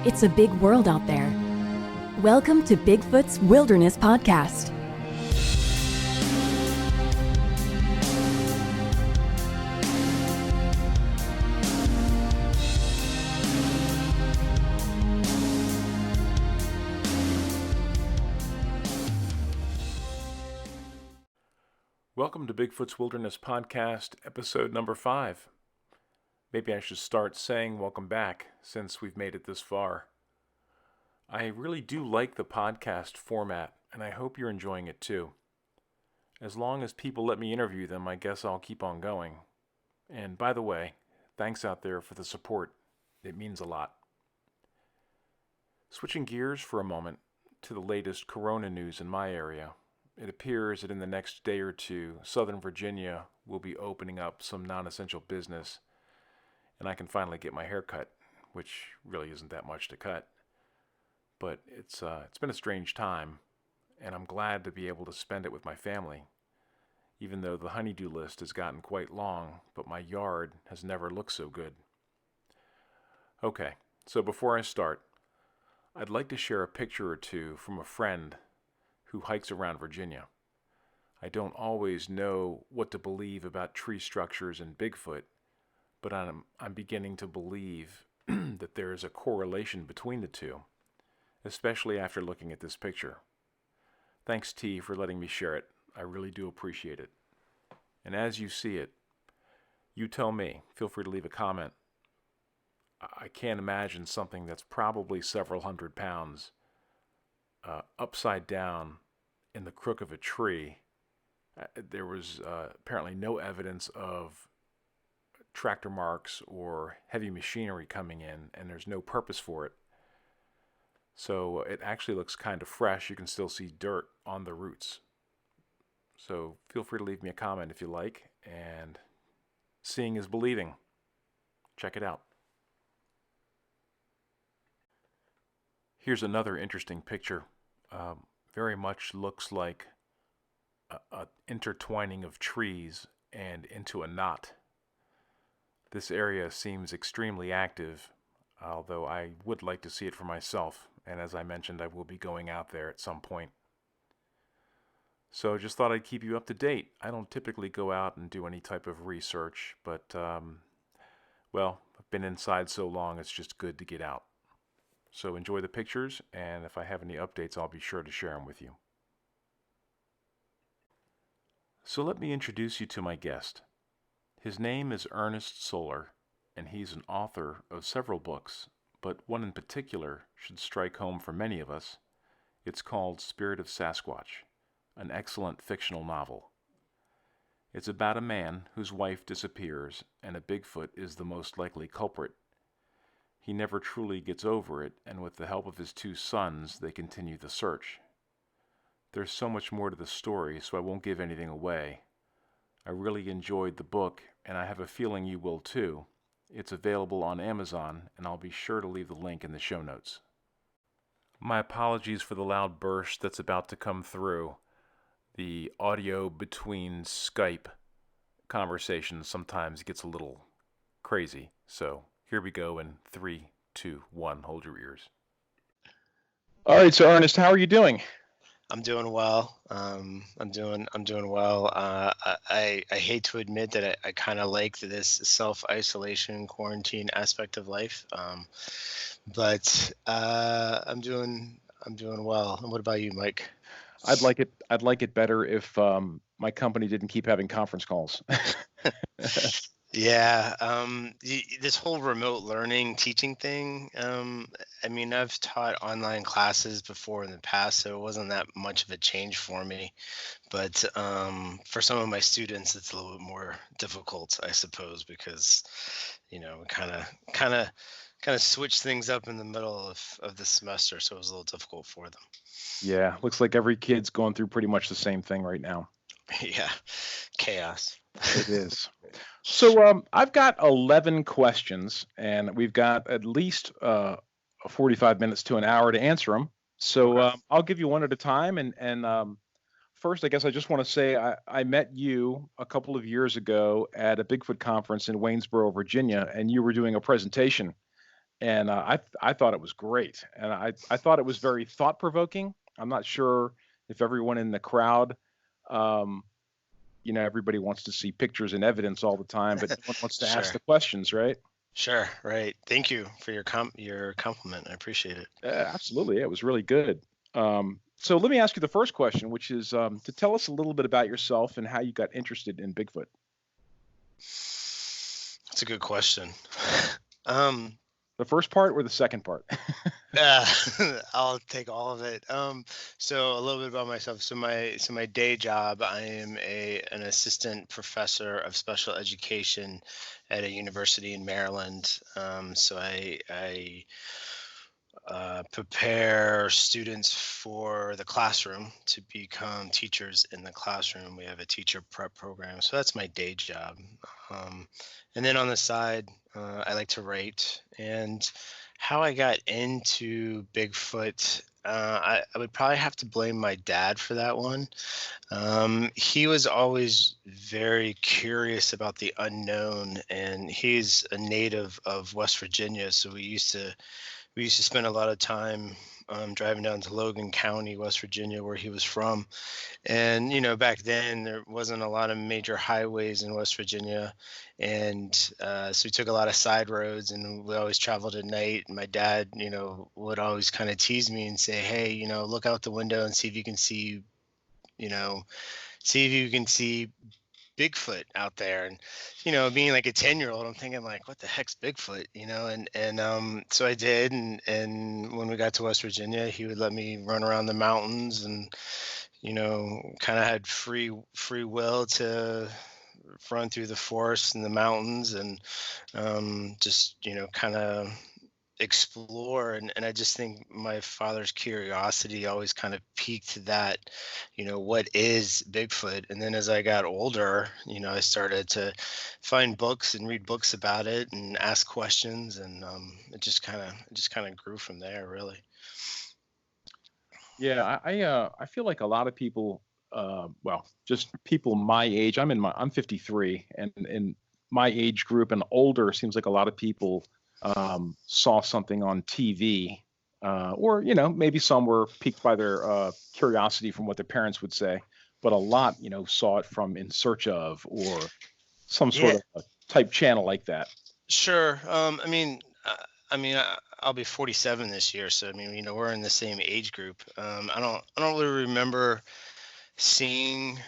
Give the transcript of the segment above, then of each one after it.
It's a big world out there. Welcome to Bigfoot's Wilderness Podcast. Welcome to Bigfoot's Wilderness Podcast, episode number 5. Maybe I should start saying welcome back, since we've made it this far. I really do like the podcast format, and I hope you're enjoying it too. As long as people let me interview them, I guess I'll keep on going. And by the way, thanks out there for the support. It means a lot. Switching gears for a moment to the latest corona news in my area. It appears that in the next day or two, Southern Virginia will be opening up some non-essential business, and I can finally get my hair cut, which really isn't that much to cut. But it's been a strange time, and I'm glad to be able to spend it with my family, even though the honey-do list has gotten quite long, but my yard has never looked so good. Okay, so before I start, I'd like to share a picture or two from a friend who hikes around Virginia. I don't always know what to believe about tree structures and Bigfoot, but I'm beginning to believe that there is a correlation between the two, especially after looking at this picture. Thanks, T, for letting me share it. I really do appreciate it. And as you see it, you tell me. Feel free to leave a comment. I can't imagine something that's probably several hundred pounds upside down in the crook of a tree. There was apparently no evidence of tractor marks or heavy machinery coming in, and there's no purpose for it. So it actually looks kind of fresh. You can still see dirt on the roots. So feel free to leave me a comment if you like, and seeing is believing. Check it out. Here's another interesting picture. Very much looks like a intertwining of trees and into a knot. This area seems extremely active, although I would like to see it for myself, and as I mentioned, I will be going out there at some point. So just thought I'd keep you up to date. I don't typically go out and do any type of research, but, well, I've been inside so long, it's just good to get out. So enjoy the pictures, and if I have any updates, I'll be sure to share them with you. So let me introduce you to my guest. His name is Ernest Solar, and he's an author of several books, but one in particular should strike home for many of us. It's called Spirit of Sasquatch, an excellent fictional novel. It's about a man whose wife disappears, and a Bigfoot is the most likely culprit. He never truly gets over it, and with the help of his 2 sons, they continue the search. There's so much more to the story, so I won't give anything away. I really enjoyed the book, and I have a feeling you will too. It's available on Amazon, and I'll be sure to leave the link in the show notes. My apologies for the loud burst that's about to come through. The audio between Skype conversations sometimes gets a little crazy, so here we go in 3, 2, 1. Hold your ears. All right, so Ernest, how are you doing? I'm doing well. I'm doing well. I hate to admit that I kind of like this self-isolation quarantine aspect of life, but I'm doing well. And what about you, Mike? I'd like it better if my company didn't keep having conference calls. Yeah, this whole remote learning teaching thing, I mean, I've taught online classes before in the past, so it wasn't that much of a change for me. But for some of my students, it's a little bit more difficult, I suppose, because, we kind of switch things up in the middle of the semester, so it was a little difficult for them. Yeah, looks like every kid's going through pretty much the same thing right now. Yeah, chaos. It is. So I've got 11 questions, and we've got at least 45 minutes to an hour to answer them. So Okay. I'll give you one at a time. And first, I guess I just want to say I met you a couple of years ago at a Bigfoot conference in Waynesboro, Virginia, and you were doing a presentation. and I thought it was great, and I thought it was very thought provoking. I'm not sure if everyone in the crowd, um, everybody wants to see pictures and evidence all the time, but no one wants to ask Sure. the questions, right? Sure. Right. Thank you for your compliment. I appreciate it. Yeah, absolutely. Yeah, it was really good. So let me ask you the first question, which is to tell us a little bit about yourself and how you got interested in Bigfoot. That's a good question. Um, The first part or the second part? uh, I'll take all of it. So a little bit about myself. So my day job, I am an assistant professor of special education at a university in Maryland. So I prepare students for the classroom to become teachers in the classroom. We have a teacher prep program. So that's my day job. And then on the side, I like to write. And how I got into Bigfoot, I would probably have to blame my dad for that one. He was always very curious about the unknown, and he's a native of West Virginia. So we used to spend a lot of time driving down to Logan County, West Virginia, where he was from. And back then there wasn't a lot of major highways in West Virginia, and so we took a lot of side roads, and we always traveled at night. And my dad, would always kind of tease me and say, "Hey, look out the window and see if you can see, you know, see if you can see Bigfoot out there." And being like a 10-year-old, I'm thinking like, what the heck's Bigfoot? And so I did. And when we got to West Virginia, he would let me run around the mountains, and kind of had free will to run through the forest and the mountains, and just kind of explore. And I just think my father's curiosity always kind of piqued that, what is Bigfoot? And then as I got older, I started to find books and read books about it and ask questions, and it just kind of grew from there, really. Yeah, I feel like a lot of people, well, just people my age. I'm 53, and in my age group and older, seems like a lot of people saw something on TV, or maybe some were piqued by their curiosity from what their parents would say, but a lot saw it from In Search Of or some sort Yeah, of a type channel like that. sure. I'll be 47 this year, so I mean, we're in the same age group. I don't really remember seeing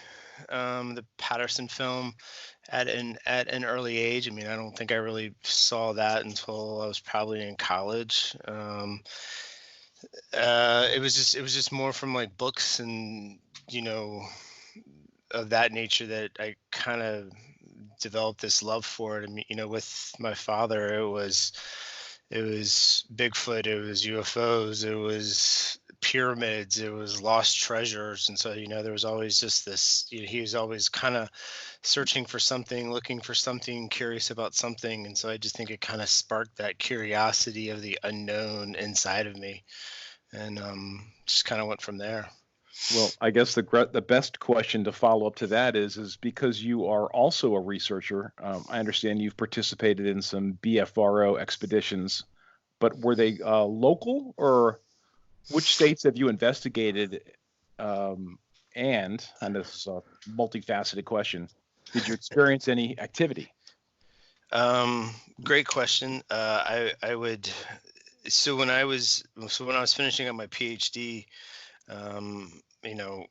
the Patterson film at an early age. I mean, I don't think I really saw that until I was probably in college. It was just more from like books and you know of that nature that I kind of developed this love for it. I mean, with my father, it was Bigfoot, it was UFOs, it was pyramids, it was lost treasures. And so, there was always just this, he was always kind of searching for something, looking for something, curious about something. And so I just think it kind of sparked that curiosity of the unknown inside of me. And just kind of went from there. Well, I guess the best question to follow up to that is because you are also a researcher. I understand you've participated in some BFRO expeditions, but were they local, or which states have you investigated? And this is a multifaceted question. Did you experience any activity? Um, Great question. I would. So when I was finishing up my PhD,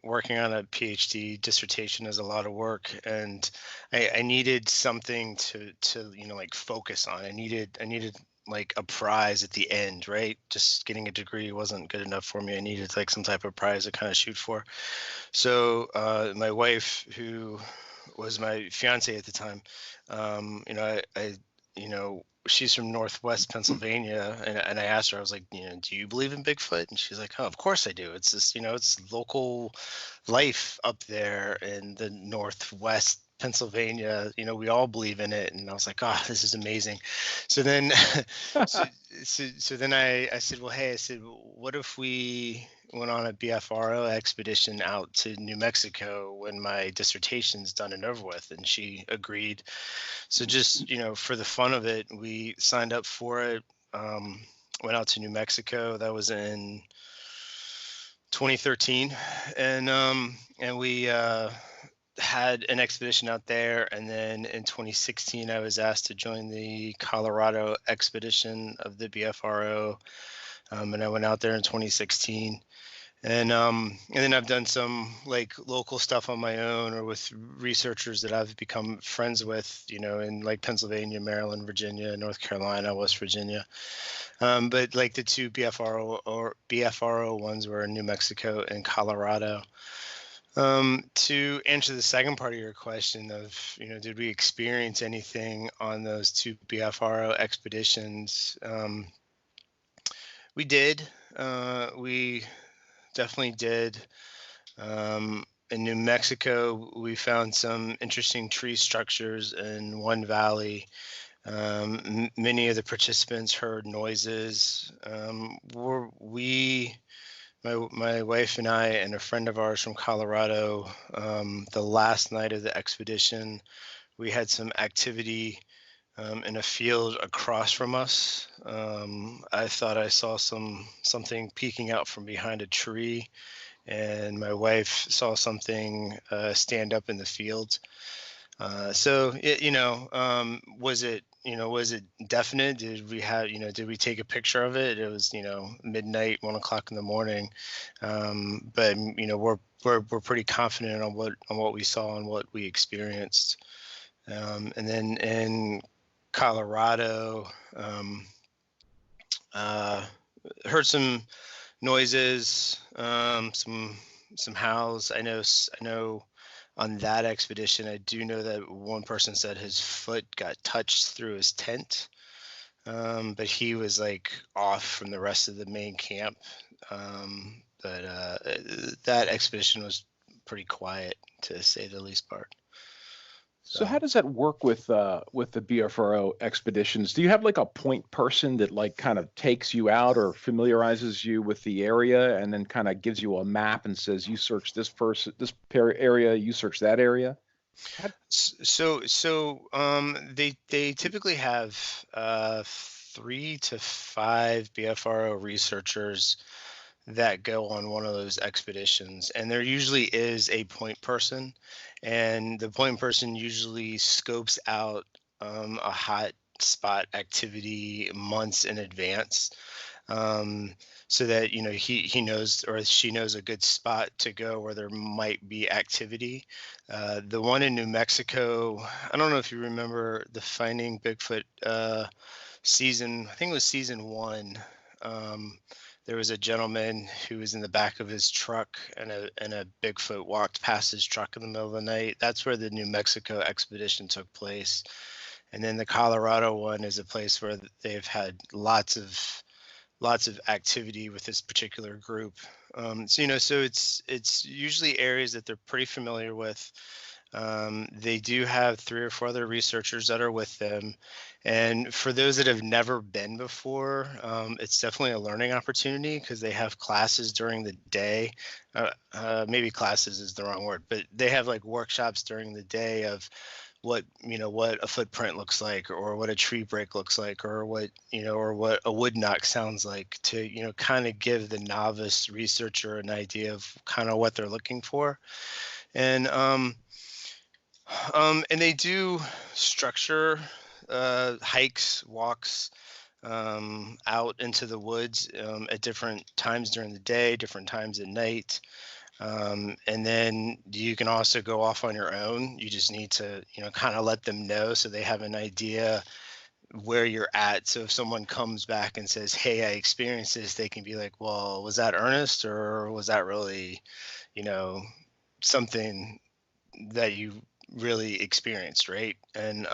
working on a PhD dissertation is a lot of work, and I needed something to like focus on. I needed like a prize at the end, right? Just getting a degree wasn't good enough for me. I needed like some type of prize to kind of shoot for. So my wife, who was my fiance at the time, she's from Northwest Pennsylvania, and I asked her, I was like, do you believe in Bigfoot? And she's like, oh, of course I do. It's just, it's local life up there in the Northwest Pennsylvania. We all believe in it. And I was like, oh, this is amazing. So then, so, so then I said, well, hey, I said, what if we went on a BFRO expedition out to New Mexico when my dissertation's done and over with? And she agreed. So just, for the fun of it, we signed up for it. went out to New Mexico. That was in 2013, and we had an expedition out there. And then in 2016, I was asked to join the Colorado expedition of the BFRO, and I went out there in 2016. And then I've done some like local stuff on my own or with researchers that I've become friends with, in like Pennsylvania, Maryland, Virginia, North Carolina, West Virginia. But like the two BFRO ones were in New Mexico and Colorado. To answer the second part of your question of, did we experience anything on those two BFRO expeditions? We did. We definitely did. In New Mexico, we found some interesting tree structures in one valley. Many of the participants heard noises. My wife and I and a friend of ours from Colorado, the last night of the expedition, we had some activity in a field across from us. I thought I saw something peeking out from behind a tree, and my wife saw something stand up in the field. So was it definite? Did we take a picture of it? It was, midnight, 1 o'clock in the morning. But we're pretty confident on what we saw and what we experienced. And then in Colorado, heard some noises, some howls. I know on that expedition, I do know that one person said his foot got touched through his tent, but he was like off from the rest of the main camp. But that expedition was pretty quiet, to say the least part. So how does that work with the BFRO expeditions? Do you have like a point person that like kind of takes you out or familiarizes you with the area and then kind of gives you a map and says, you search this area, you search that area? So they typically have 3 to 5 BFRO researchers that go on one of those expeditions, and there usually is a point person, and the point person usually scopes out a hot spot activity months in advance, so that he knows or she knows a good spot to go where there might be activity. The one in New Mexico, I don't know if you remember the Finding Bigfoot season. I think it was season 1. There was a gentleman who was in the back of his truck, and a Bigfoot walked past his truck in the middle of the night. That's where the New Mexico expedition took place. And then the Colorado one is a place where they've had lots of activity with this particular group. So it's usually areas that they're pretty familiar with. They do have 3 or 4 other researchers that are with them. And for those that have never been before, it's definitely a learning opportunity because they have classes during the day. Maybe classes is the wrong word, but they have like workshops during the day of what a footprint looks like, or what a tree break looks like, or what a wood knock sounds like, to kind of give the novice researcher an idea of kind of what they're looking for. And they do structure hikes, walks out into the woods at different times during the day, different times at night. And then you can also go off on your own. You just need to, kind of let them know so they have an idea where you're at. So if someone comes back and says, hey, I experienced this, they can be like, well, was that Ernest, or was that really, something that you really experienced, right? And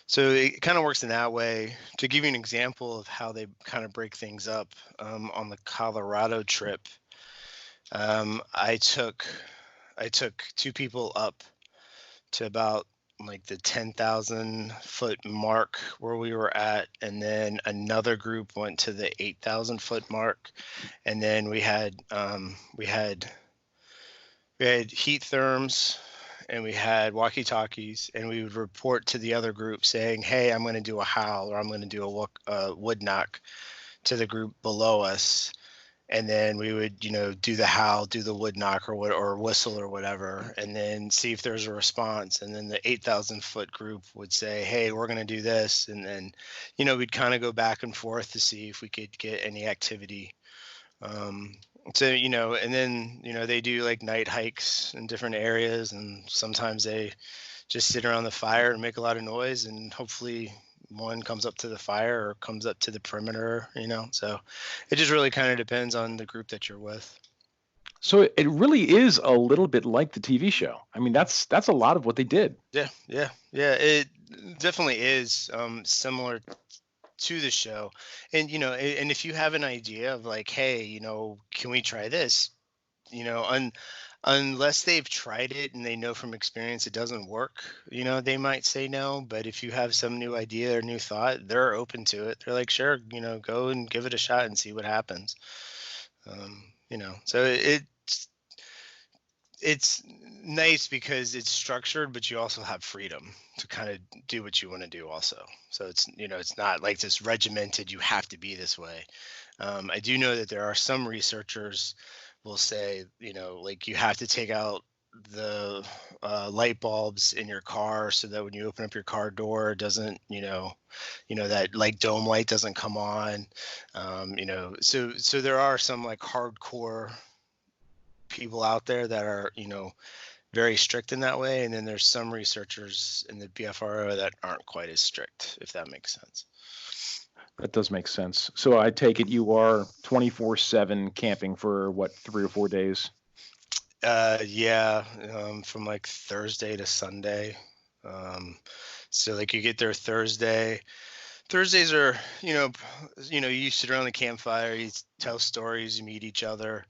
so it kind of works in that way. To give you an example of how they kind of break things up, on the Colorado trip, I took 2 people up to about like the 10,000 foot mark where we were at, and then another group went to the 8,000 foot mark, and then we had heat therms, and we had walkie-talkies, and we would report to the other group saying, "Hey, I'm going to do a howl, or I'm going to do a wood knock," to the group below us, and then we would, do the howl, do the wood knock, or whistle or whatever, and then see if there's a response. And then the 8,000-foot group would say, "Hey, we're going to do this," and then, we'd kind of go back and forth to see if we could get any activity. So, and then, they do like night hikes in different areas, and sometimes they just sit around the fire and make a lot of noise, and hopefully one comes up to the fire or comes up to the perimeter, so it just really kind of depends on the group that you're with. So it really is a little bit like the TV show. I mean, that's a lot of what they did. Yeah. It definitely is similar to the show. And, and if you have an idea of like, hey, can we try this? Unless they've tried it and they know from experience it doesn't work, they might say no. But if you have some new idea or new thought, they're open to it. They're like, sure, go and give it a shot and see what happens. So it's nice because it's structured, but you also have freedom to kind of do what you want to do also. So it's not like this regimented, you have to be this way. I do know that there are some researchers will say, like you have to take out the light bulbs in your car so that when you open up your car door, it doesn't, that like dome light doesn't come on. So there are some like hardcore people out there that are, very strict in that way. And then there's some researchers in the BFRO that aren't quite as strict, if that makes sense. That does make sense. So I take it you are 24/7 camping for what, 3 or 4 days? Yeah, from like Thursday to Sunday. So like you get there Thursday. Thursdays are, you sit around the campfire, you tell stories, you meet each other.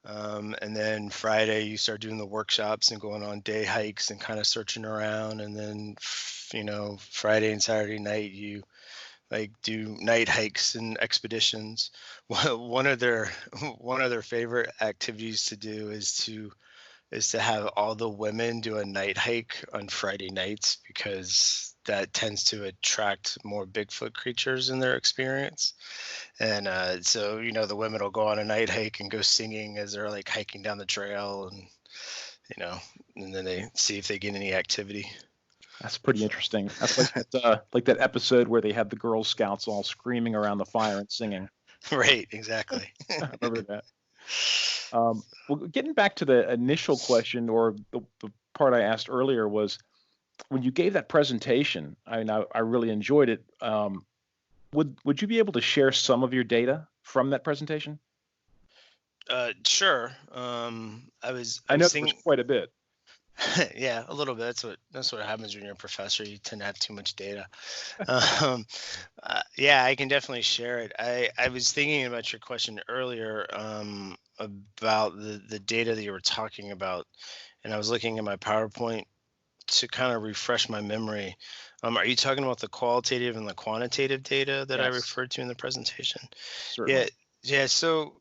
And then Friday you start doing the workshops and going on day hikes and kind of searching around. And then, Friday and Saturday night, you like do night hikes and expeditions. One of their favorite activities to do is to have all the women do a night hike on Friday nights, because that tends to attract more Bigfoot creatures in their experience. And so, the women will go on a night hike and go singing as they're like hiking down the trail, and, and then they see if they get any activity. That's pretty interesting. That's like that episode where they had the Girl Scouts all screaming around the fire and singing. Right, exactly. I remember that. Well, getting back to the initial question, or the part I asked earlier, was when you gave that presentation, I mean, I really enjoyed it. Would you be able to share some of your data from that presentation? Sure. I know was there's quite a bit. Yeah, a little bit. That's what happens when you're a professor. You tend to have too much data. Yeah, I can definitely share it. I was thinking about your question earlier, about the data that you were talking about, and I was looking at my PowerPoint to kind of refresh my memory. Are you talking about the qualitative and the quantitative data that I Yes. referred to in the presentation? Certainly. Yeah. So,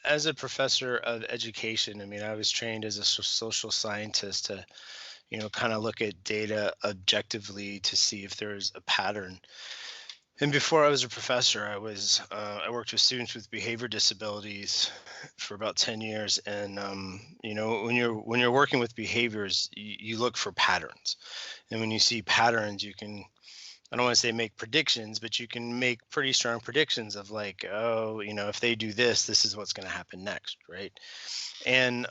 as a professor of education, I mean, I was trained as a social scientist to, kind of look at data objectively to see if there's a pattern. And before I was a professor, I worked with students with behavior disabilities for about 10 years. And when you're working with behaviors, you look for patterns. And when you see patterns, you can, I don't want to say make predictions, but you can make pretty strong predictions of like, oh, if they do this, this is what's going to happen next, right? And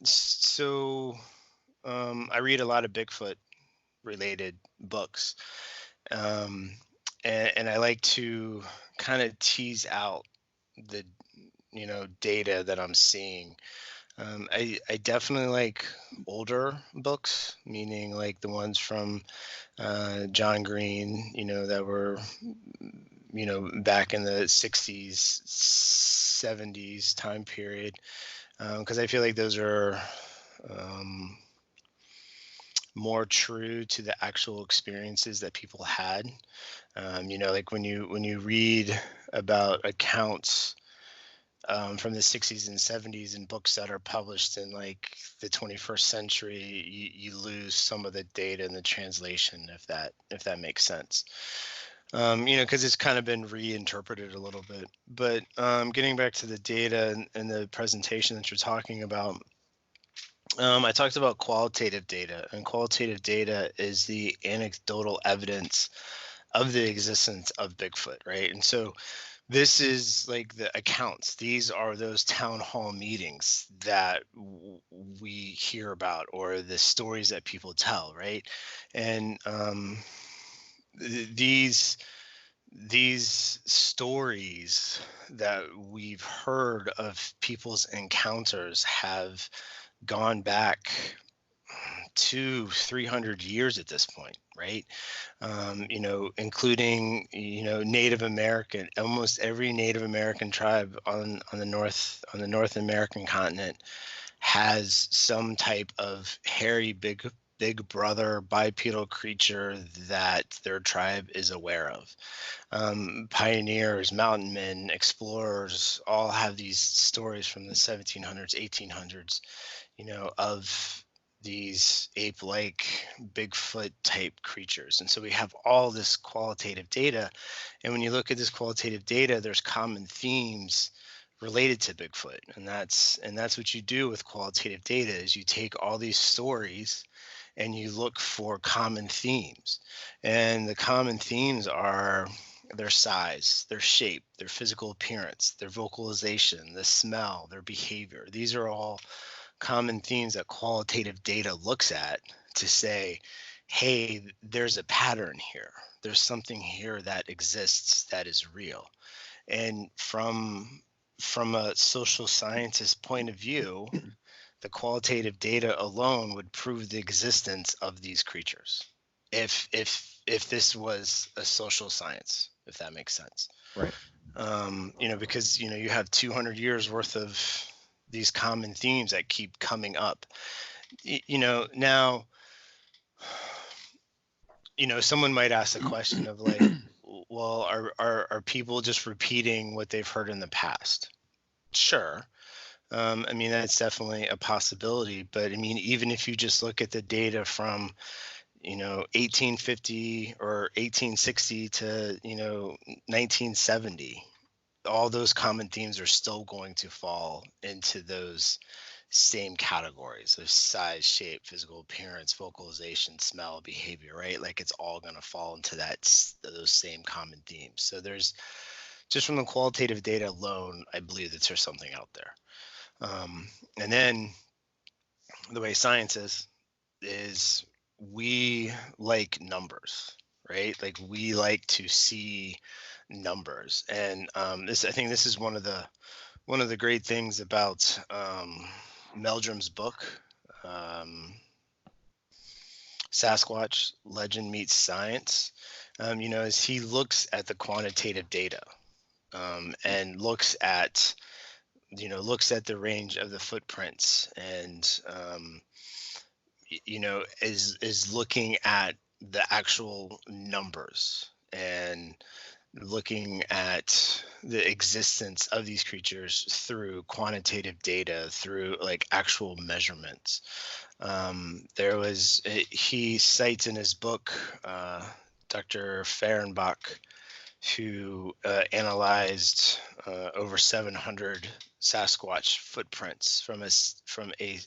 so I read a lot of Bigfoot related books. And I like to kind of tease out the data that I'm seeing. I definitely like older books, meaning like the ones from John Green, that were back in the 60s, 70s time period, because I feel like those are more true to the actual experiences that people had. Like when you read about accounts from the 60s and 70s, and books that are published in like the 21st century, you lose some of the data and the translation, if that makes sense. Because it's kind of been reinterpreted a little bit. But getting back to the data and the presentation that you're talking about, I talked about qualitative data, and qualitative data is the anecdotal evidence of the existence of Bigfoot, right? And so this is like the accounts. These are those town hall meetings that we hear about, or the stories that people tell, right? And these stories that we've heard of people's encounters have gone back 200-300 years at this point, right? Including Native American. Almost every Native American tribe on the North American continent has some type of hairy big brother bipedal creature that their tribe is aware of. Pioneers, mountain men, explorers all have these stories from the 1700s, 1800s, of these ape-like Bigfoot type creatures. And so we have all this qualitative data. And when you look at this qualitative data, there's common themes related to Bigfoot. And that's what you do with qualitative data, is you take all these stories and you look for common themes. And the common themes are their size, their shape, their physical appearance, their vocalization, the smell, their behavior. These are all common themes that qualitative data looks at to say, hey, there's a pattern here. There's something here that exists that is real. And from a social scientist point of view, the qualitative data alone would prove the existence of these creatures. If this was a social science, if that makes sense. Right. Because you have 200 years worth of these common themes that keep coming up. Now, someone might ask the question of like, well, are people just repeating what they've heard in the past? Sure. That's definitely a possibility. But even if you just look at the data from 1850 or 1860 to 1970, all those common themes are still going to fall into those same categories of size, shape, physical appearance, vocalization, smell, behavior, right? Like it's all going to fall into those same common themes. So there's, just from the qualitative data alone, I believe that there's something out there. And then the way science is we like numbers, right? Like we like to see numbers. And I think this is one of the great things about Meldrum's book, Sasquatch: Legend Meets Science. As he looks at the quantitative data and looks at the range of the footprints, and is looking at the actual numbers and looking at the existence of these creatures through quantitative data, through like actual measurements. He cites in his book, Dr. Fehrenbach, who analyzed over 700 Sasquatch footprints from a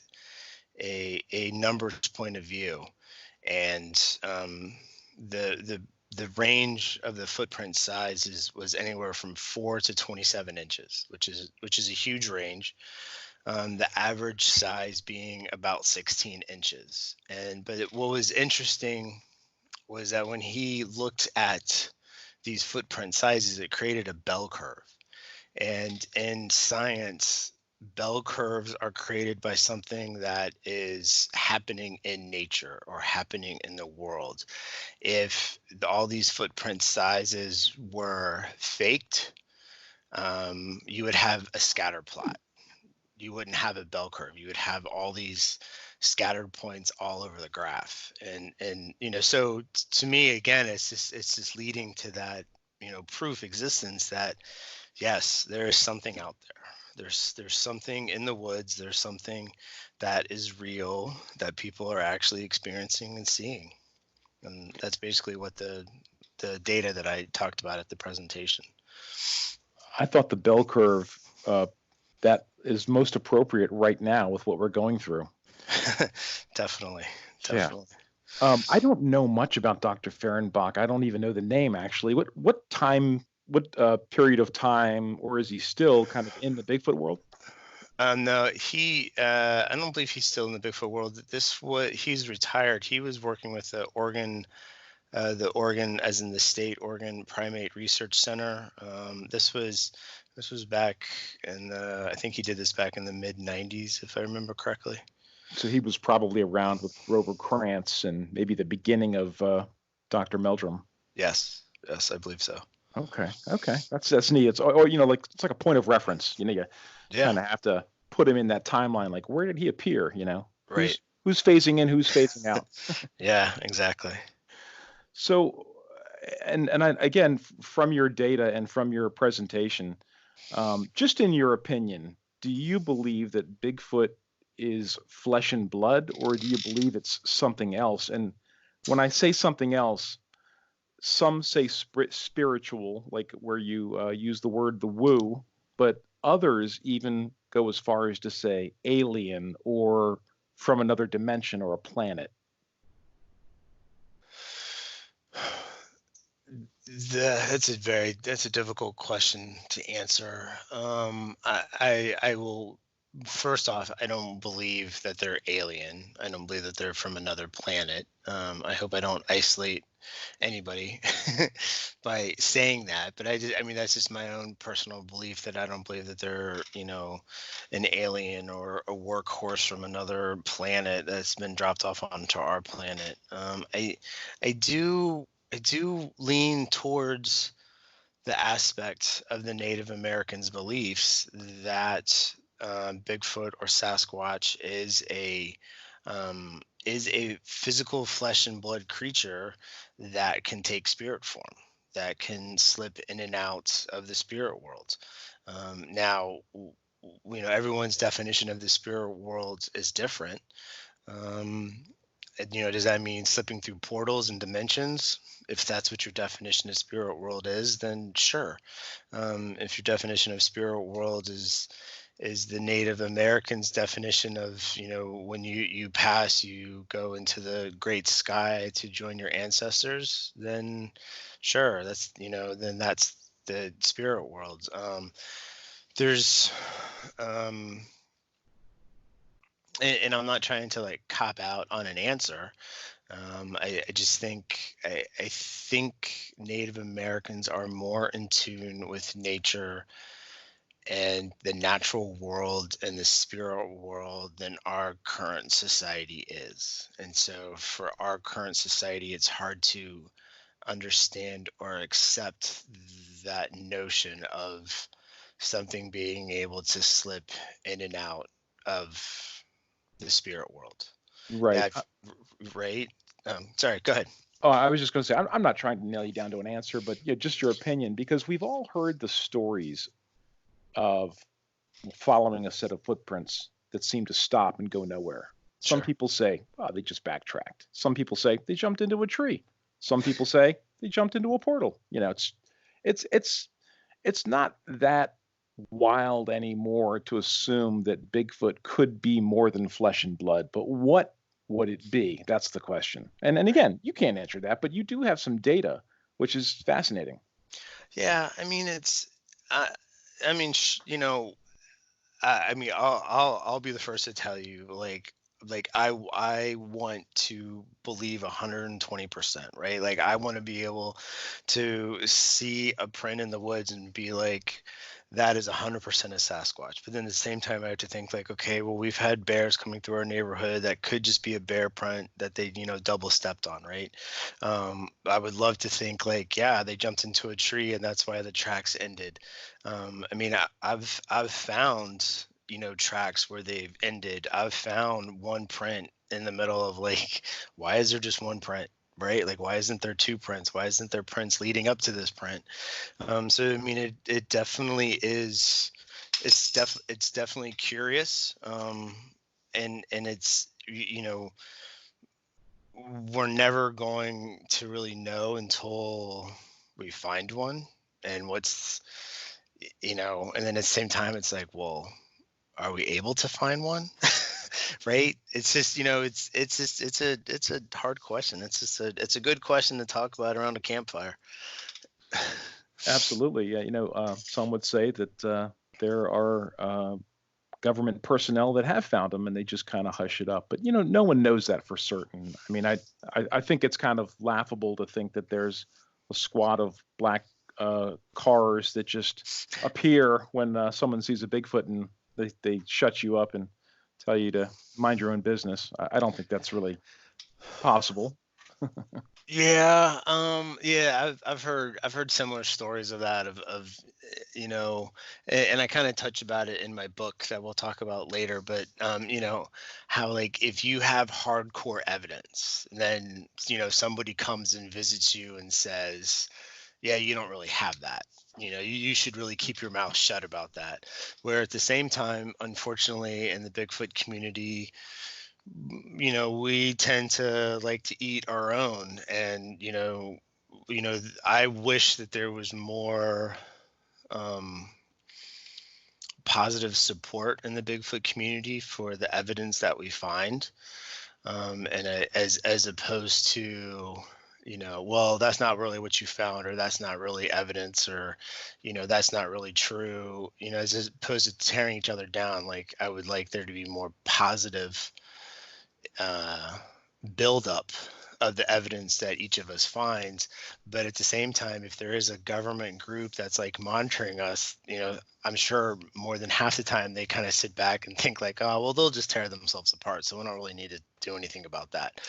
numbers point of view, and the range of the footprint size was anywhere from 4 to 27 inches, which is a huge range. The average size being about 16 inches. But what was interesting was that when he looked at these footprint sizes, it created a bell curve. And in science, bell curves are created by something that is happening in nature or happening in the world. If all these footprint sizes were faked, you would have a scatter plot. You wouldn't have a bell curve. You would have all these scattered points all over the graph. And so to me, again, it's just leading to that, proof existence that yes, there is something out there. There's something in the woods. There's something that is real that people are actually experiencing and seeing. And that's basically what the data that I talked about at the presentation. I thought the bell curve that is most appropriate right now with what we're going through. Definitely. Yeah. I don't know much about Dr. Fehrenbach. I don't even know the name, actually. What period of time, or is he still kind of in the Bigfoot world? No, I don't believe he's still in the Bigfoot world. He's retired. He was working with the Oregon, as in the state Oregon Primate Research Center. This was back in I think he did this back in the mid 90s, if I remember correctly. So he was probably around with Grover Krantz and maybe the beginning of Dr. Meldrum. Yes, I believe so. Okay, that's neat. It's it's like a point of reference. You kind of have to put him in that timeline. Like, where did he appear? Right. Who's phasing in, who's phasing out. Yeah, exactly. So, and again, from your data and from your presentation, just in your opinion, do you believe that Bigfoot is flesh and blood, or do you believe it's something else? And when I say something else, some say spiritual, like where you use the word the woo, but others even go as far as to say alien or from another dimension or a planet. That's a difficult question to answer. I will, first off, I don't believe that they're alien. I don't believe that they're from another planet. I hope I don't isolate anybody by saying that, but I mean, that's just my own personal belief, that I don't believe that they're, an alien or a workhorse from another planet that's been dropped off onto our planet. I do lean towards the aspect of the Native Americans' beliefs that Bigfoot or Sasquatch is a physical flesh and blood creature that can take spirit form, that can slip in and out of the spirit world. Now, everyone's definition of the spirit world is different. Does that mean slipping through portals and dimensions? If that's what your definition of spirit world is, then sure. If your definition of spirit world is the Native Americans' definition of, when you pass, you go into the great sky to join your ancestors, then sure, that's, then that's the spirit world. There's, and I'm not trying to like cop out on an answer. I just think I think Native Americans are more in tune with nature and the natural world and the spirit world than our current society is. And so for our current society, it's hard to understand or accept that notion of something being able to slip in and out of the spirit world. Right. Right. Sorry, go ahead. Oh, I was just going to say, I'm not trying to nail you down to an answer, but just your opinion, because we've all heard the stories of following a set of footprints that seem to stop and go nowhere. Some people say, oh, they just backtracked. Some people say they jumped into a tree. Some people say they jumped into a portal. It's not that wild anymore to assume that Bigfoot could be more than flesh and blood, but what would it be? That's the question. And again, you can't answer that, but you do have some data, which is fascinating. Yeah, I mean, I'll be the first to tell you, like I want to believe 120%, right? Like I want to be able to see a print in the woods and be like, that is 100% a Sasquatch. But then at the same time, I have to think like, okay, well, we've had bears coming through our neighborhood that could just be a bear print that they, double stepped on, right? I would love to think like, yeah, they jumped into a tree and that's why the tracks ended. I've found, tracks where they've ended. I've found one print in the middle of like, why is there just one print? Right? Like, why isn't there two prints? Why isn't there prints leading up to this print? So, I mean, it definitely is it's definitely curious, and it's we're never going to really know until we find one. And and then at the same time, it's like, well, are we able to find one? Right? It's just, it's a hard question. It's a good question to talk about around a campfire. Absolutely. Yeah. Some would say that there are government personnel that have found them and they just kind of hush it up. But, no one knows that for certain. I mean, I think it's kind of laughable to think that there's a squad of black cars that just appear when someone sees a Bigfoot and they shut you up and tell you to mind your own business. I don't think that's really possible. Yeah, yeah, I've heard similar stories of that and I kind of touch about it in my book that we'll talk about later, but how, like, if you have hardcore evidence, then somebody comes and visits you and says, yeah, you don't really have that. You should really keep your mouth shut about that. Where at the same time, unfortunately, in the Bigfoot community, we tend to like to eat our own. And I wish that there was more um positive support in the Bigfoot community for the evidence that we find, and as opposed to, well, that's not really what you found, or that's not really evidence, or that's not really true, as opposed to tearing each other down. Like, I would like there to be more positive uh, buildup of the evidence that each of us finds. But at the same time, if there is a government group that's like monitoring us, I'm sure more than half the time they kind of sit back and think like, oh, well, they'll just tear themselves apart, so we don't really need to do anything about that.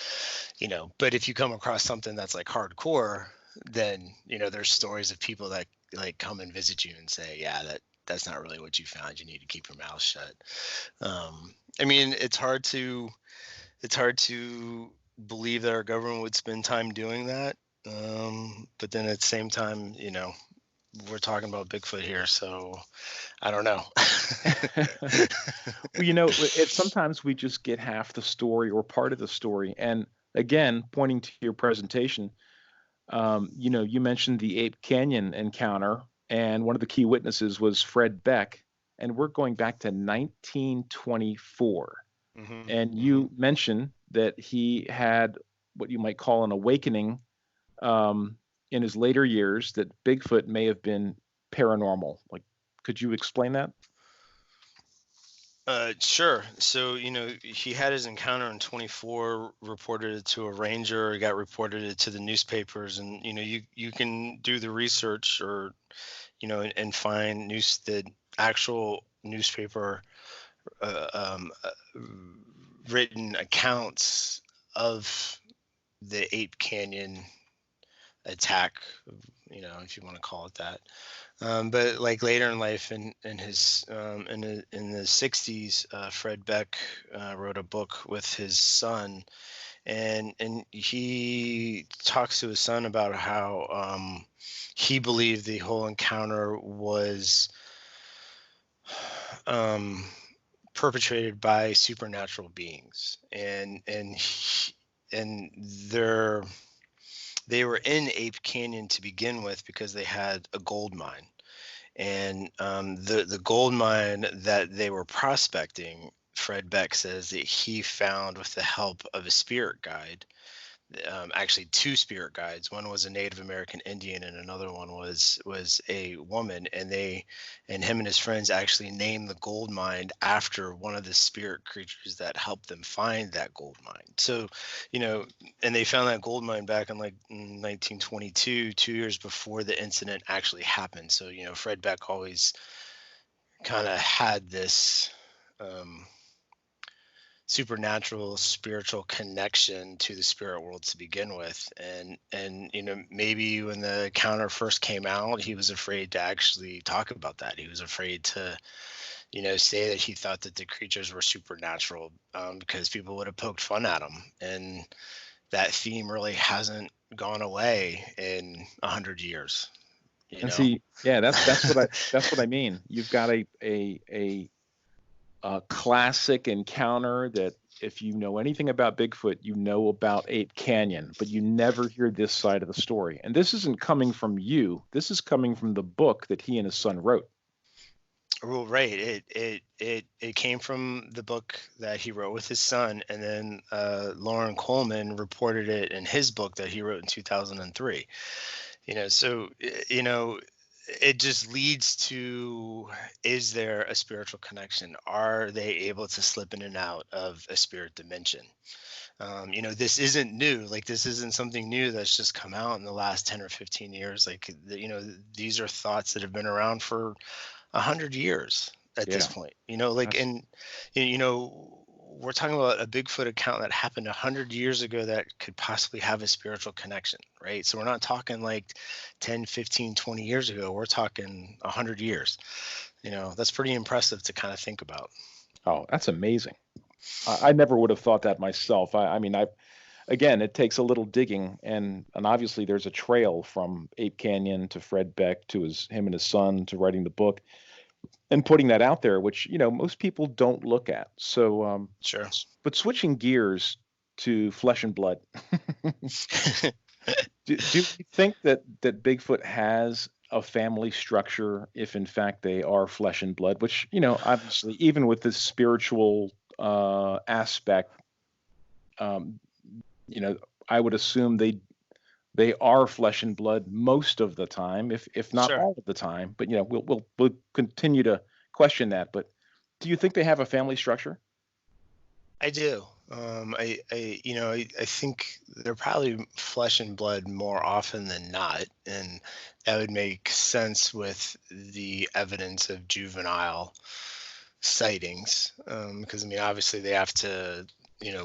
But if you come across something that's like hardcore, then there's stories of people that like come and visit you and say, yeah, that's not really what you found, you need to keep your mouth shut. I mean, it's hard to believe that our government would spend time doing that. But then at the same time, we're talking about Bigfoot here, so I don't know. Well, it's sometimes we just get half the story or part of the story. And again, pointing to your presentation, you mentioned the Ape Canyon encounter, and one of the key witnesses was Fred Beck, and we're going back to 1924. Hmm. And you mentioned that he had what you might call an awakening in his later years, that Bigfoot may have been paranormal. Like, could you explain that? Sure. So, he had his encounter in 24, reported it to a ranger, he got reported it to the newspapers, and you can do the research, or and find the actual newspaper uh, um, uh, written accounts of the Ape Canyon attack, if you want to call it that. But like later in life, in his in the 60s, Fred Beck wrote a book with his son, and he talks to his son about how he believed the whole encounter was um, perpetrated by supernatural beings, and they were in Ape Canyon to begin with because they had a gold mine, and the gold mine that they were prospecting, Fred Beck says that he found with the help of a spirit guide, actually two spirit guides. One was a Native American Indian, and another one was a woman. And him and his friends actually named the gold mine after one of the spirit creatures that helped them find that gold mine. So, and they found that gold mine back in like 1922, 2 years before the incident actually happened. So, Fred Beck always kind of had this supernatural spiritual connection to the spirit world to begin with. And maybe when the encounter first came out, he was afraid to actually talk about that. He was afraid to say that he thought that the creatures were supernatural, because people would have poked fun at him. And that theme really hasn't gone away in 100 years. You And know. see, yeah, that's what I mean. You've got a classic encounter that if you know anything about Bigfoot, you know about Ape Canyon, but you never hear this side of the story. And this isn't coming from you. This is coming from the book that he and his son wrote. Well, right. It came from the book that he wrote with his son, and then Lauren Coleman reported it in his book that he wrote in 2003. So it just leads to, is there a spiritual connection? Are they able to slip in and out of a spirit dimension? This isn't new. Like, this isn't something new that's just come out in the last 10 or 15 years. Like, these are thoughts that have been around for 100 years at this Yeah. point. That's- And we're talking about a Bigfoot account that happened 100 years ago that could possibly have a spiritual connection, right? So we're not talking like 10, 15, 20 years ago. We're talking 100 years. That's pretty impressive to kind of think about. Oh, that's amazing. I never would have thought that myself. I mean, again, it takes a little digging, and obviously there's a trail from Ape Canyon to Fred Beck to him and his son to writing the book and putting that out there, which most people don't look at. So, Sure. but switching gears to flesh and blood, do you think that Bigfoot has a family structure if in fact they are flesh and blood? Which obviously, even with this spiritual aspect, um, I would assume they are flesh and blood most of the time, if not Sure. all of the time. But we'll continue to question that. But do you think they have a family structure? I do. I think they're probably flesh and blood more often than not, and that would make sense with the evidence of juvenile sightings. Because I mean, obviously they have to,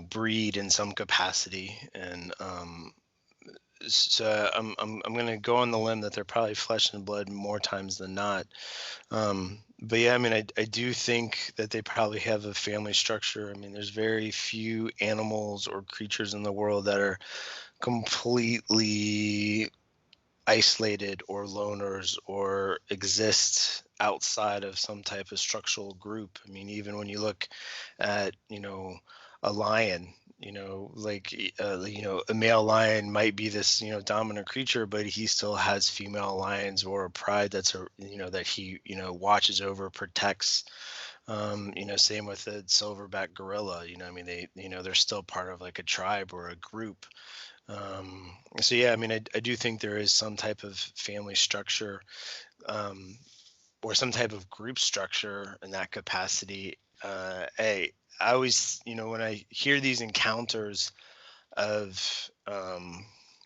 breed in some capacity, and so I'm gonna go on the limb that they're probably flesh and blood more times than not. But yeah, I mean, I do think that they probably have a family structure. I mean, there's very few animals or creatures in the world that are completely isolated or loners or exist outside of some type of structural group. I mean, even when you look at, a lion, a male lion might be this, dominant creature, but he still has female lions or a pride that he, watches over, protects. Same with the silverback gorilla. I mean, they're still part of like a tribe or a group. So yeah, I mean, I do think there is some type of family structure, or some type of group structure in that capacity. I always, when I hear these encounters of, and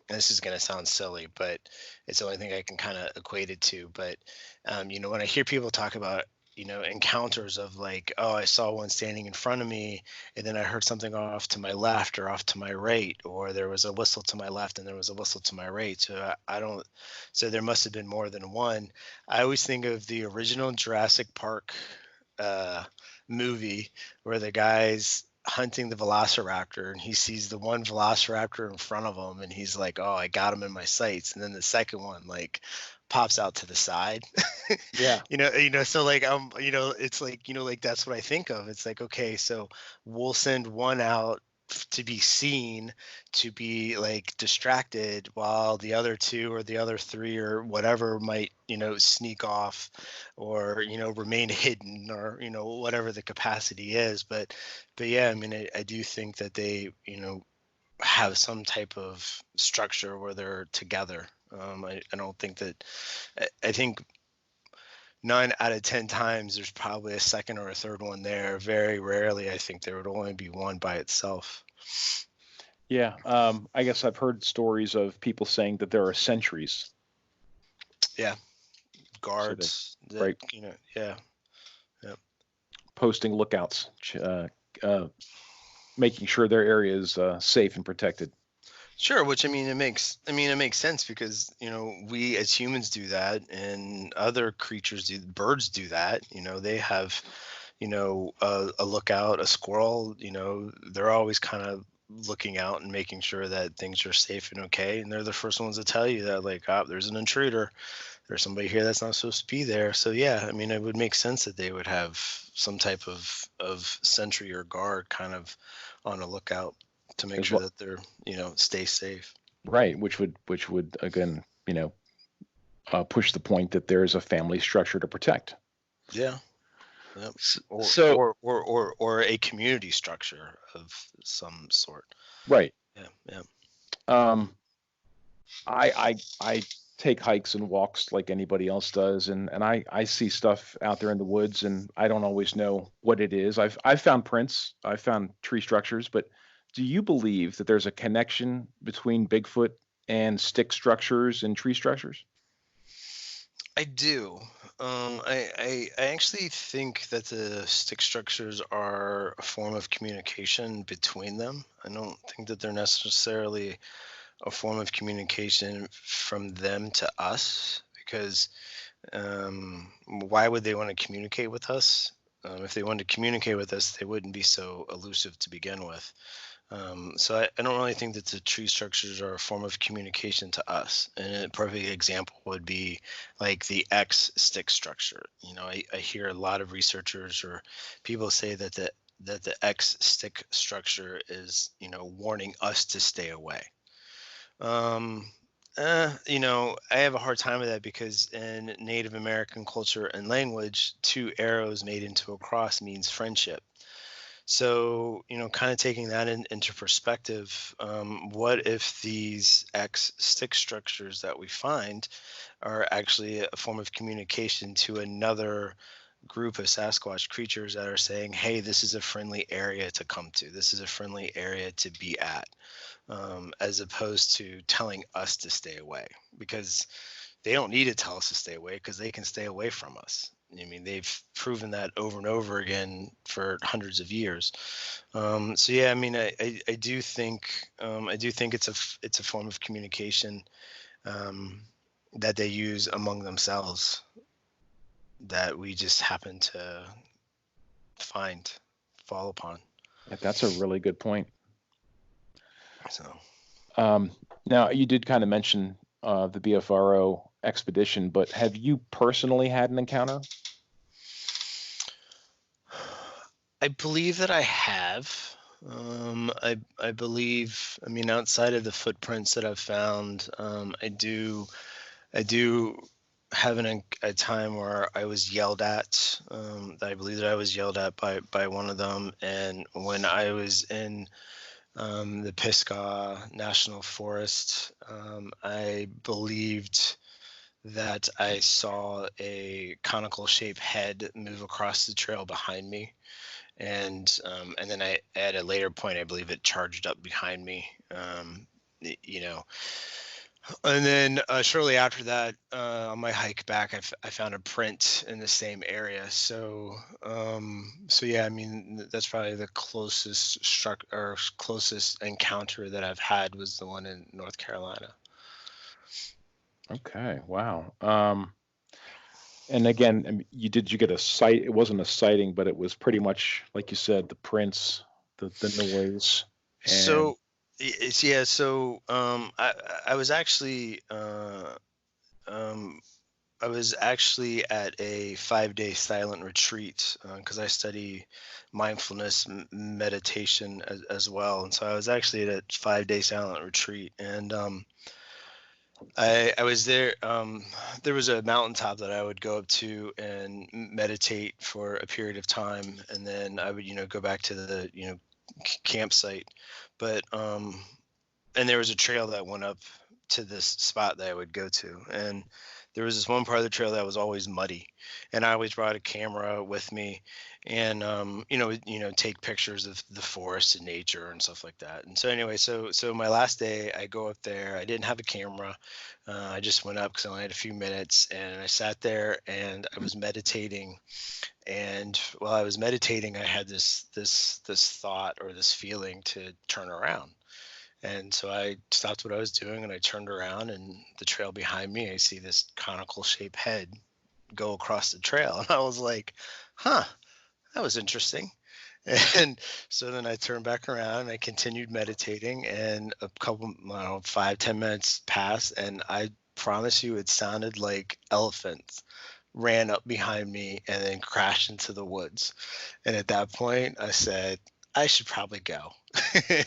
this is going to sound silly, but it's the only thing I can kind of equate it to. But, when I hear people talk about, encounters of like, oh, I saw one standing in front of me, and then I heard something off to my left or off to my right, or there was a whistle to my left and there was a whistle to my right. So I don't, so there must have been more than one. I always think of the original Jurassic Park movie where the guy's hunting the velociraptor and he sees the one velociraptor in front of him and he's like, oh, I got him in my sights. And then the second one like pops out to the side. Yeah. So like it's like, like that's what I think of. It's like, okay, so we'll send one out to be seen, to be like distracted, while the other two or the other three or whatever might sneak off or remain hidden, or whatever the capacity is. But yeah, I mean, I do think that they have some type of structure where they're together. I don't think that, I think 9 out of 10 times there's probably a second or a third one there. Very rarely, I think there would only be one by itself. Yeah. I guess I've heard stories of people saying that there are sentries. Yeah. Guards. So right. Yeah. Posting lookouts, making sure their area is safe and protected. Sure, which I mean it makes sense because we as humans do that, and other creatures do. Birds do that. They have a lookout, a squirrel. They're always kind of looking out and making sure that things are safe and okay, and they're the first ones to tell you that like, oh, there's an intruder. there's somebody here that's not supposed to be there. So yeah, I mean, it would make sense that they would have some type of sentry or guard kind of on a lookout to make As sure well, that they're, stay safe. right, which would again, push the point that there is a family structure to protect. Yeah. Yep. Or, So, or a community structure of some sort. right. Yeah. Yeah. Um, I take hikes and walks like anybody else does, and I see stuff out there in the woods, and I don't always know what it is. I've found prints, I've found tree structures, but do you believe that there's a connection between Bigfoot and stick structures and tree structures? I do. I actually think that the stick structures are a form of communication between them. I don't think that they're necessarily a form of communication from them to us, because why would they want to communicate with us? If they wanted to communicate with us, they wouldn't be so elusive to begin with. So I don't really think that the tree structures are a form of communication to us. And a perfect example would be like the X stick structure. I hear a lot of researchers or people say that the X stick structure is, warning us to stay away. Um, I have a hard time with that because in Native American culture and language, two arrows made into a cross means friendship. So, kind of taking that into perspective, what if these X stick structures that we find are actually a form of communication to another group of Sasquatch creatures that are saying, hey, this is a friendly area to come to. This is a friendly area to be at, as opposed to telling us to stay away, because they don't need to tell us to stay away because they can stay away from us. I mean, they've proven that over and over again for hundreds of years. So yeah, I mean, I do think it's a form of communication, um, that they use among themselves that we just happen to fall upon. That's a really good point. So Um, Now, you did kind of mention the BFRO expedition, but have you personally had an encounter? I believe that I have. I believe. I mean, outside of the footprints that I've found, I do have a time where I was yelled at. That I believe that I was yelled at by one of them, and when I was in the Pisgah National Forest, I believed that I saw a conical shaped head move across the trail behind me, and then I at a later point I believe it charged up behind me. You know, and then shortly after that, on my hike back, I found a print in the same area. So yeah, I mean that's probably the closest encounter that I've had was the one in North Carolina. Okay, wow. And again, I mean, you get a sight? It wasn't a sighting, but it was pretty much like you said, the prints, the noise, and So yeah, so I was actually um, I was actually at a 5-day silent retreat because I study mindfulness meditation as well, and so I was actually at a 5-day silent retreat, and I was there. There was a mountaintop that I would go up to and meditate for a period of time, and then I would, go back to the, campsite. But and there was a trail that went up to this spot that I would go to, and there was this one part of the trail that was always muddy, and I always brought a camera with me, and take pictures of the forest and nature and stuff like that. And so anyway, so my last day, I go up there. I didn't have a camera. I just went up because I only had a few minutes, and I sat there and I was meditating. And while I was meditating, I had this thought or this feeling to turn around. And so I stopped what I was doing and I turned around, and the trail behind me, I see this conical shaped head go across the trail. And I was like, huh, that was interesting. And so then I turned back around and I continued meditating, and a couple, I don't know, 5, 10 minutes passed, and I promise you it sounded like elephants ran up behind me and then crashed into the woods. And at that point, I said, I should probably go.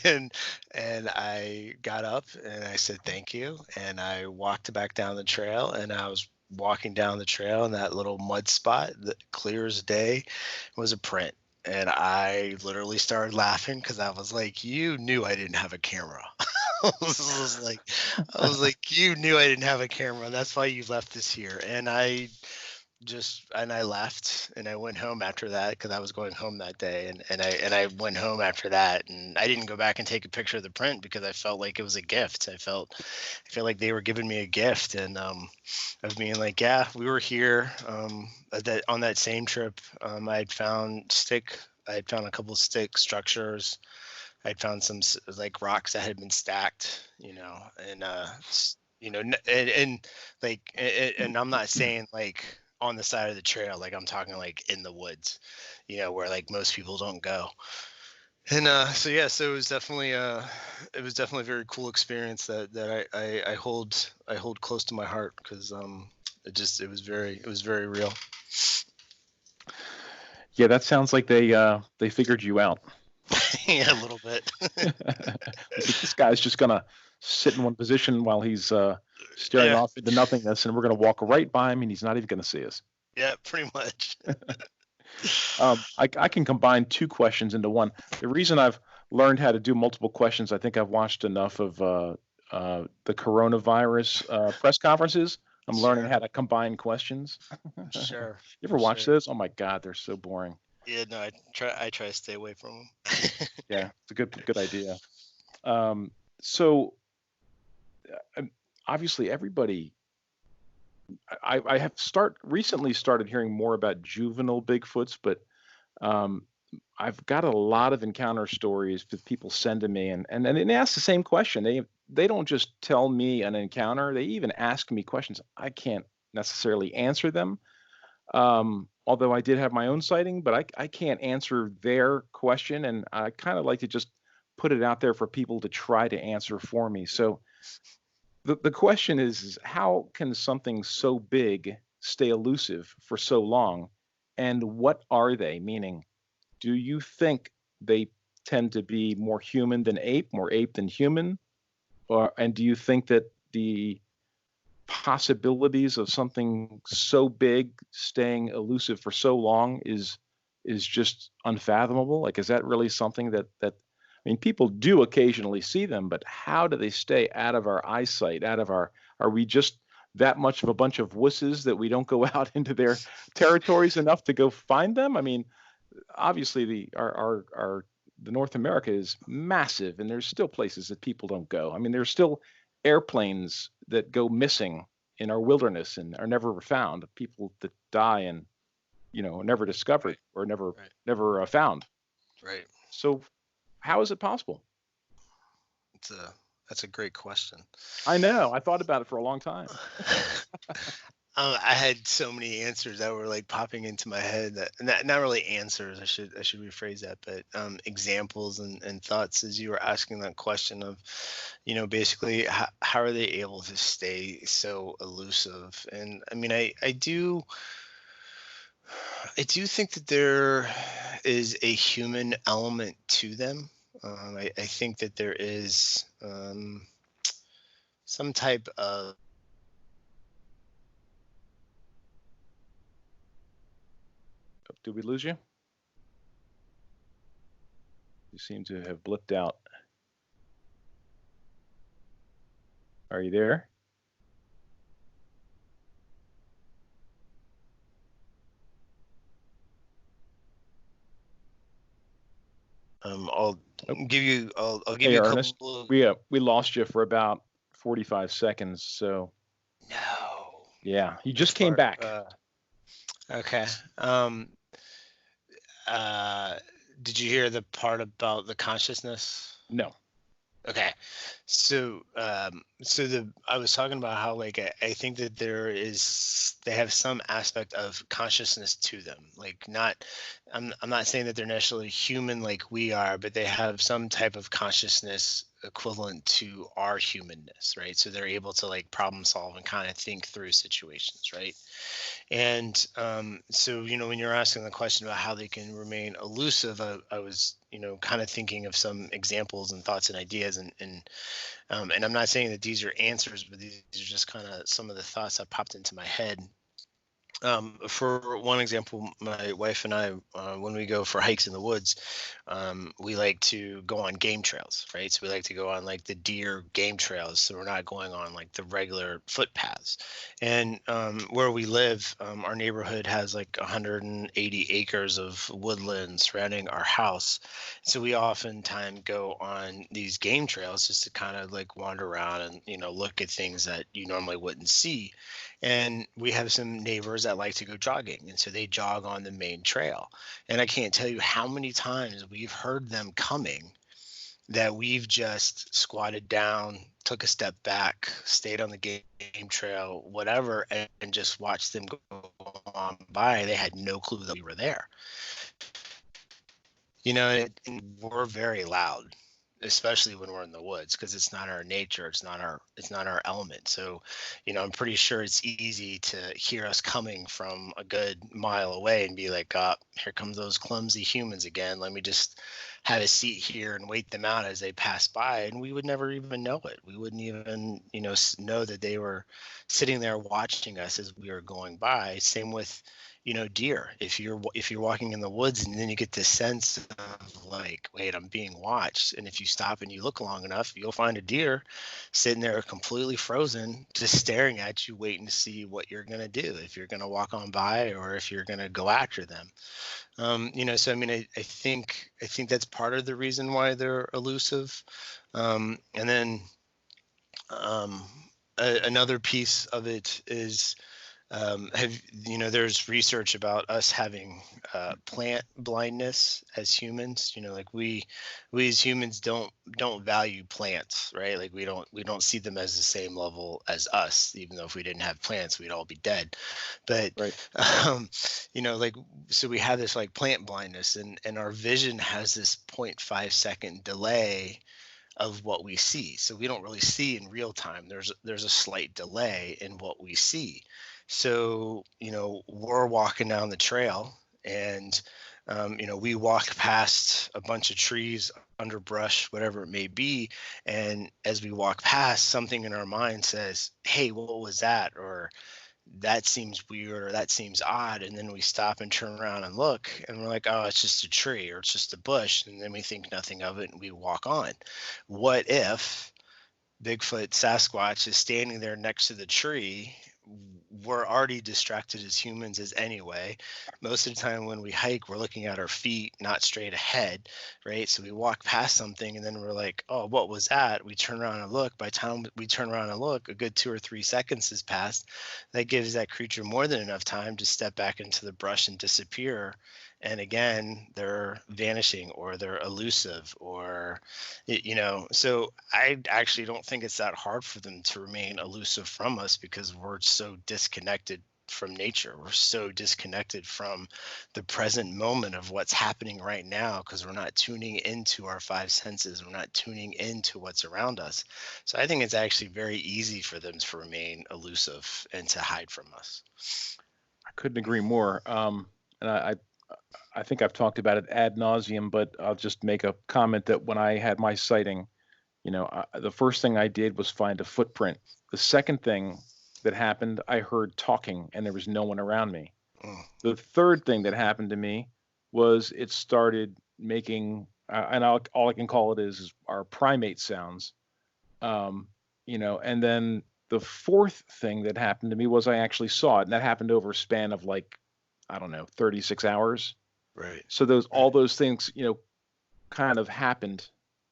and I got up and I said thank you. And I walked back down the trail, and I was walking down the trail, and that little mud spot that clear as day was a print. And I literally started laughing because I was like, you knew I didn't have a camera. I was like, you knew I didn't have a camera. That's why you left this here. And I left, and I went home after that because I was going home that day. And I went home after that, and I didn't go back and take a picture of the print because I felt like it was a gift. I felt like they were giving me a gift, and of being like, yeah, we were here. On that same trip, I had found a couple of stick structures. I'd found some like rocks that had been stacked, and and I'm not saying like on the side of the trail, like I'm talking like in the woods, where like most people don't go. And so it was definitely a very cool experience that I hold close to my heart, because it was very real. Yeah, that sounds like they figured you out. Yeah, a little bit. This guy's just gonna sit in one position while he's staring off into nothingness, and we're gonna walk right by him, and he's not even gonna see us. Yeah, pretty much. I can combine two questions into one. The reason I've learned how to do multiple questions, I think I've watched enough of the coronavirus press conferences. I'm learning how to combine questions. Sure. You ever watch those? Oh my God, they're so boring. Yeah, no, I try to stay away from them. Yeah, it's a good idea. So obviously everybody, I have recently started hearing more about juvenile Bigfoots, but I've got a lot of encounter stories that people send to me, and they ask the same question. They don't just tell me an encounter; they even ask me questions. I can't necessarily answer them. Although I did have my own sighting, but I can't answer their question, and I kind of like to just put it out there for people to try to answer for me. So the question is how can something so big stay elusive for so long, and what are they? Meaning, do you think they tend to be more human than ape, more ape than human, and do you think that the possibilities of something so big staying elusive for so long is just unfathomable? Like, is that really something that I mean, people do occasionally see them, but how do they stay out of our eyesight, are we just that much of a bunch of wusses that we don't go out into their territories enough to go find them? I mean, obviously the North America is massive, and there's still places that people don't go. I mean, there's still airplanes that go missing in our wilderness and are never found. People that die and are never discovered or never found. Right. So, how is it possible? That's a great question. I know. I thought about it for a long time. I had so many answers that were like popping into my head, that not really answers. I should rephrase that, but examples and thoughts as you were asking that question of, basically how are they able to stay so elusive? And I mean, I do think that there is a human element to them. I think that there is some type of Did we lose you? You seem to have blipped out. Are you there? I'll give you a Ernest, couple. We lost you for about 45 seconds. So No. Yeah, you just came back. Okay. Did you hear the part about the consciousness? No. Okay. So I was talking about how like I think that they have some aspect of consciousness to them. Like I'm not saying that they're necessarily human like we are, but they have some type of consciousness equivalent to our humanness, right? So they're able to like problem solve and kind of think through situations, right? And so, when you're asking the question about how they can remain elusive, I was, kind of thinking of some examples and thoughts and ideas, and I'm not saying that these are answers, but these are just kind of some of the thoughts that popped into my head. For one example, my wife and I, when we go for hikes in the woods, we like to go on game trails, right? So we like to go on like the deer game trails. So we're not going on like the regular footpaths. And where we live, our neighborhood has like 180 acres of woodland surrounding our house. So we oftentimes go on these game trails just to kind of like wander around and, look at things that you normally wouldn't see. And we have some neighbors that like to go jogging, and so they jog on the main trail. And I can't tell you how many times we've heard them coming that we've just squatted down, took a step back, stayed on the game trail, whatever, and just watched them go on by. They had no clue that we were there. And we're very loud, especially when we're in the woods, because it's not our nature, it's not our element. So I'm pretty sure it's easy to hear us coming from a good mile away and be like, here comes those clumsy humans again, let me just have a seat here and wait them out as they pass by. And we would never even know it. We wouldn't even know that they were sitting there watching us as we were going by. Same with deer. If you're walking in the woods and then you get this sense of like, wait, I'm being watched, and if you stop and you look long enough, you'll find a deer sitting there completely frozen, just staring at you, waiting to see what you're going to do, if you're going to walk on by or if you're going to go after them. So I mean, I think that's part of the reason why they're elusive. And then another piece of it is, there's research about us having plant blindness as humans. Like we as humans don't value plants, right? Like we don't see them as the same level as us. Even though if we didn't have plants, we'd all be dead. But Right. like, so we have this like plant blindness, and our vision has this 0.5 second delay of what we see. So we don't really see in real time. There's a slight delay in what we see. So, we're walking down the trail, and we walk past a bunch of trees, underbrush, whatever it may be. And as we walk past, something in our mind says, hey, what was that? Or that seems weird, or that seems odd. And then we stop and turn around and look, and we're like, oh, it's just a tree, or it's just a bush. And then we think nothing of it and we walk on. What if Bigfoot Sasquatch is standing there next to the tree? We're already distracted as humans as anyway. Most of the time when we hike, we're looking at our feet, not straight ahead, right? So we walk past something and then we're like, oh, what was that? We turn around and look. By the time we turn around and look, a good 2 or 3 seconds has passed. That gives that creature more than enough time to step back into the brush and disappear. And again, they're vanishing, or they're elusive, or so I actually don't think it's that hard for them to remain elusive from us, because we're so disconnected from nature. We're so disconnected from the present moment of what's happening right now, because we're not tuning into our 5 senses. We're not tuning into what's around us. So I think it's actually very easy for them to remain elusive and to hide from us. I couldn't agree more. And I think I've talked about it ad nauseum, but I'll just make a comment that when I had my sighting, the first thing I did was find a footprint. The second thing that happened, I heard talking and there was no one around me. Mm. The third thing that happened to me was it started making, and all I can call it is our primate sounds. And then the fourth thing that happened to me was I actually saw it, and that happened over a span of like, I don't know, 36 hours. Right. So all those things, kind of happened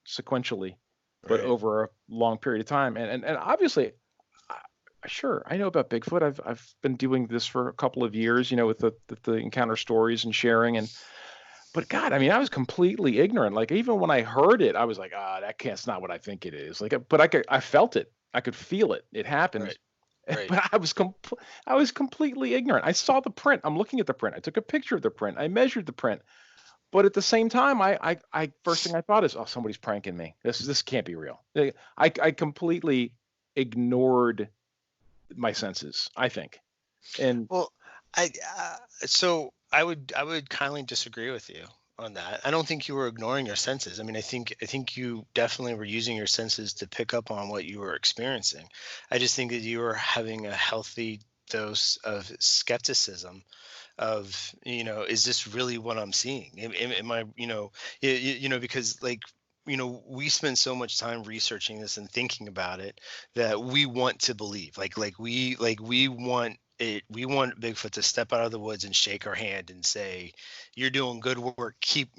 sequentially, but Right. over a long period of time. And obviously, sure, I know about Bigfoot. I've been doing this for a couple of years, with the encounter stories and sharing. But God, I mean, I was completely ignorant. Like even when I heard it, I was like, that's not what I think it is. Like, but I felt it. I could feel it. It happened. Right. Right. But I was completely ignorant. I saw the print. I'm looking at the print. I took a picture of the print. I measured the print. But at the same time, I first thing I thought is, oh, somebody's pranking me. This can't be real. I completely ignored my senses, I think. And Well, I so I would kindly disagree with you on that. I don't think you were ignoring your senses. I mean, I think you definitely were using your senses to pick up on what you were experiencing. I just think that you were having a healthy dose of skepticism of, is this really what I'm seeing? Am I, because like, we spend so much time researching this and thinking about it that we want to believe, we want it, we want Bigfoot to step out of the woods and shake our hand and say, "You're doing good work. Keep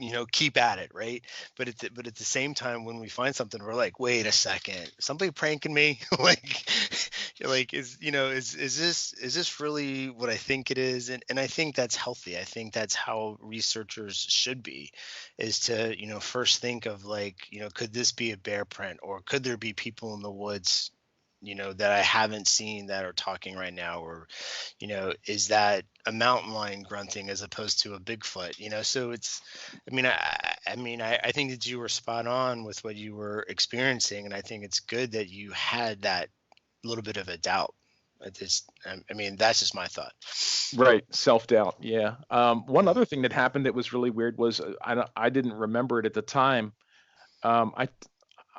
at it." Right. But at the same time, when we find something, we're like, "Wait a second, somebody pranking me?" like, is this really what I think it is? And I think that's healthy. I think that's how researchers should be, is to, first think of, like, could this be a bear print, or could there be people in the woods, that I haven't seen that are talking right now, or, is that a mountain lion grunting as opposed to a Bigfoot? So it's, I think that you were spot on with what you were experiencing, and I think it's good that you had that little bit of a doubt. That's just my thought. right, self-doubt. Yeah. One other thing that happened that was really weird was, I didn't remember it at the time.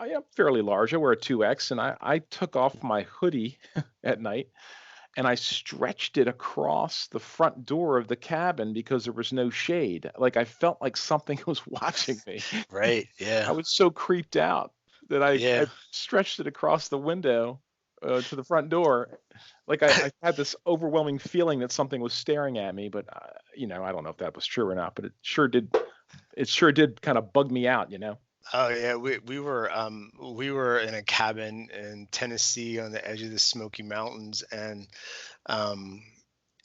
I am fairly large. I wear a 2X, and I took off my hoodie at night, and I stretched it across the front door of the cabin because there was no shade. Like, I felt like something was watching me. Right. I Yeah. was so creeped out that I Yeah. stretched it across the window to the front door. Like, I had this overwhelming feeling that something was staring at me, but I don't know if that was true or not. But it sure did. It sure did kind of bug me out. Oh yeah, we were in a cabin in Tennessee on the edge of the Smoky Mountains, um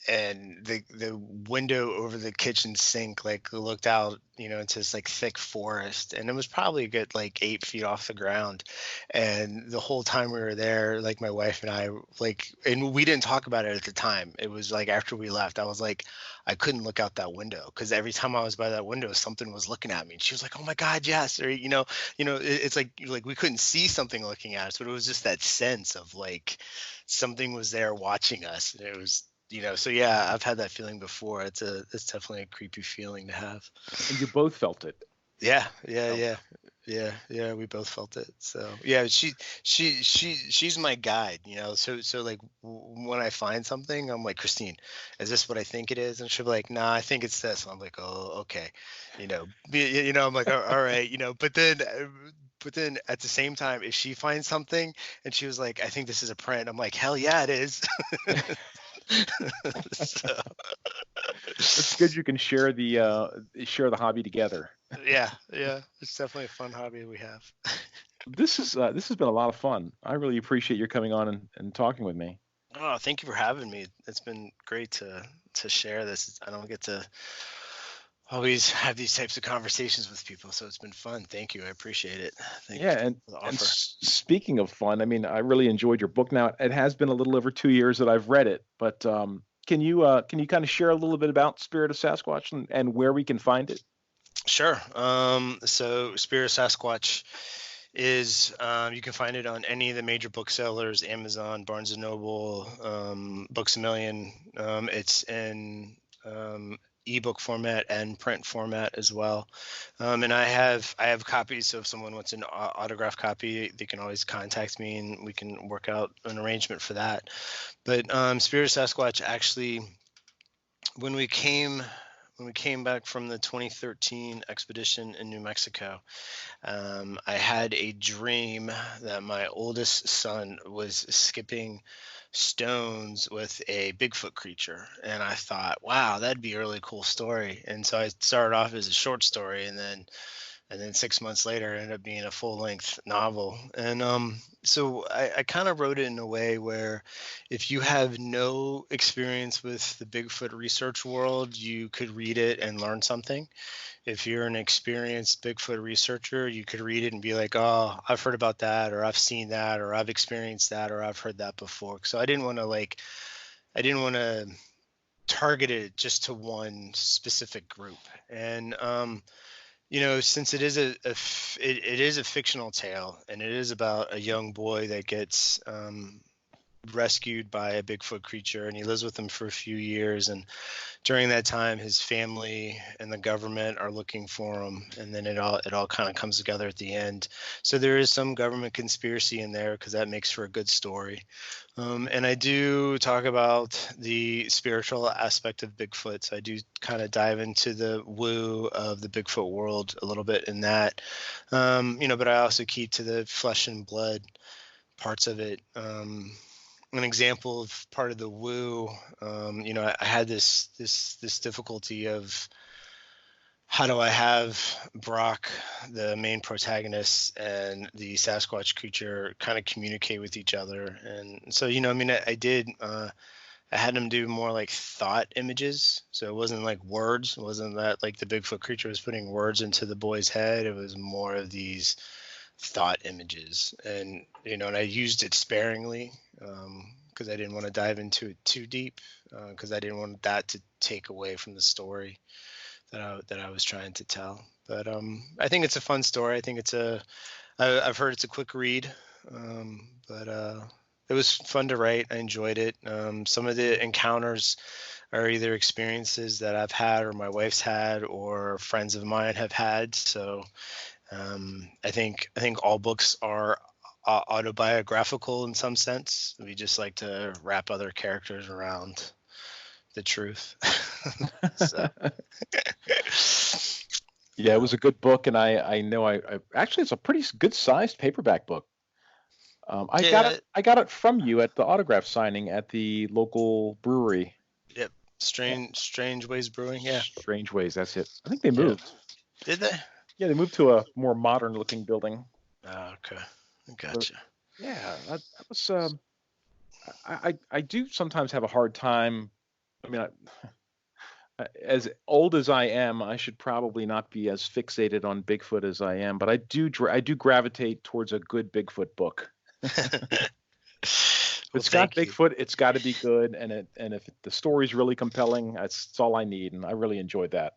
and the window over the kitchen sink, like, looked out, into this, like, thick forest, and it was probably a good, like, 8 feet off the ground. And the whole time we were there, like, my wife and I, like, and we didn't talk about it at the time. It was like after we left, I was like, I couldn't look out that window because every time I was by that window, something was looking at me. And she was like, "Oh my God, yes!" Or, it's like we couldn't see something looking at us, but it was just that sense of, like, something was there watching us. And it was, so yeah, I've had that feeling before. It's definitely a creepy feeling to have. And you both felt it. Yeah, yeah, Oh, yeah, yeah. We both felt it. So yeah, she's my guide. So like, when I find something, I'm like, "Christine, is this what I think it is?" And she'll be like, "Nah, I think it's this." And I'm like, "Oh, okay." I'm like, All right." But then at the same time, if she finds something and she was like, "I think this is a print," I'm like, "Hell yeah, it is." So, it's good you can share the hobby together. yeah, yeah, it's definitely a fun hobby we have. This has been a lot of fun. I really appreciate your coming on and talking with me. Oh, thank you for having me. It's been great to share this. I don't get to always have these types of conversations with people, so it's been fun. Thank you. I appreciate it. Thank you Yeah, for and the and offer. speaking of fun, I mean, I really enjoyed your book. Now, it has been a little over 2 years that I've read it, but can you kind of share a little bit about Spirit of Sasquatch and where we can find it? Sure. So Spirit of Sasquatch is, you can find it on any of the major booksellers: Amazon, Barnes and Noble, Books a Million. It's in ebook format and print format as well. And I have copies, so if someone wants an autograph copy, they can always contact me and we can work out an arrangement for that. But Spirit of Sasquatch, actually, when we came back from the 2013 expedition in New Mexico, I had a dream that my oldest son was skipping stones with a Bigfoot creature. And I thought, wow, that'd be a really cool story. And so I started off as a short story, and then 6 months later it ended up being a full-length novel. And so I kind of wrote it in a way where, if you have no experience with the Bigfoot research world, you could read it and learn something. If you're an experienced Bigfoot researcher, you could read it and be like, "Oh, I've heard about that, or I've seen that, or I've experienced that, or I've heard that before." So I didn't want to targeted just to one specific group. And since it is it is a fictional tale, and it is about a young boy that gets rescued by a Bigfoot creature, and he lives with him for a few years, and during that time his family and the government are looking for him, and then it all kind of comes together at the end. So there is some government conspiracy in there, because that makes for a good story. And I do talk about the spiritual aspect of Bigfoot. So I do kind of dive into the woo of the Bigfoot world a little bit in that, but I also keep to the flesh and blood parts of it. An example of part of the woo, I had this difficulty of, how do I have Brock, the main protagonist, and the Sasquatch creature kind of communicate with each other? And so, I did, I had him do more like thought images. So it wasn't like words. It wasn't that like the Bigfoot creature was putting words into the boy's head. It was more of these thought images. And, and I used it sparingly, because I didn't want to dive into it too deep, because I didn't want that to take away from the story that I was trying to tell. But I think it's a fun story. I think I've heard it's a quick read, but it was fun to write. I enjoyed it. Some of the encounters are either experiences that I've had, or my wife's had, or friends of mine have had. So I think all books are autobiographical in some sense. We just like to wrap other characters around the truth. So. Yeah, it was a good book, and I know I actually, it's a pretty good sized paperback book. I got it from you at the autograph signing at the local brewery. Yep. Strange Ways Brewing. Yeah. Strange Ways. That's it. I think they moved. Did they? Yeah, they moved to a more modern looking building. Oh, okay. Gotcha. But, yeah, that was. I do sometimes have a hard time. I mean, as old as I am, I should probably not be as fixated on Bigfoot as I am, but I do gravitate towards a good Bigfoot book. If it's got Bigfoot, it's got to be good, and if the story's really compelling, that's all I need, and I really enjoyed that.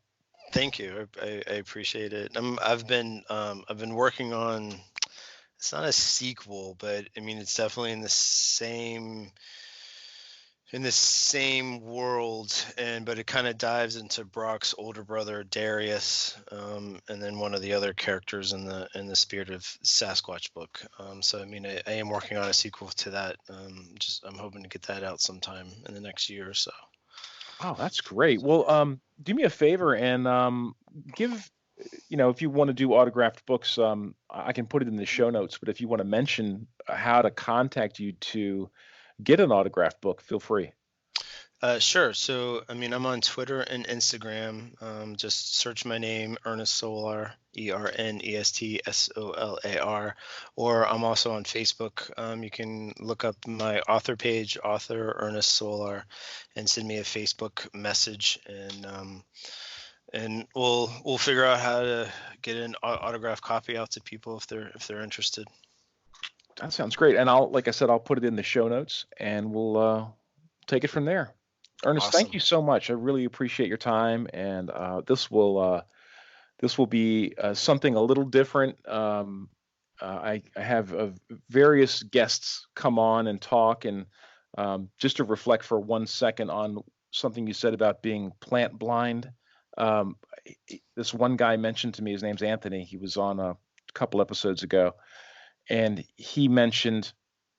Thank you. I appreciate it. I've been working on. It's not a sequel, but I mean it's definitely in the same world, but it kind of dives into Brock's older brother Darius, and then one of the other characters in the Spirit of Sasquatch book. So I mean I am working on a sequel to that. I'm hoping to get that out sometime in the next year or so. Oh, that's great. Well, do me a favor and give, if you want to do autographed books, I can put it in the show notes, but if you want to mention how to contact you to get an autographed book, feel free. Sure. So, I mean, I'm on Twitter and Instagram. Just search my name, Ernest Solar, ERNEST SOLAR, or I'm also on Facebook. You can look up my author page, author Ernest Solar, and send me a Facebook message, and we'll figure out how to get an autographed copy out to people if they're interested. That sounds great. And like I said, I'll put it in the show notes, and we'll take it from there. Ernest, Awesome. Thank you so much. I really appreciate your time, and this will be something a little different. I have various guests come on and talk, and just to reflect for 1 second on something you said about being plant blind. This one guy mentioned to me, his name's Anthony. He was on a couple episodes ago, and he mentioned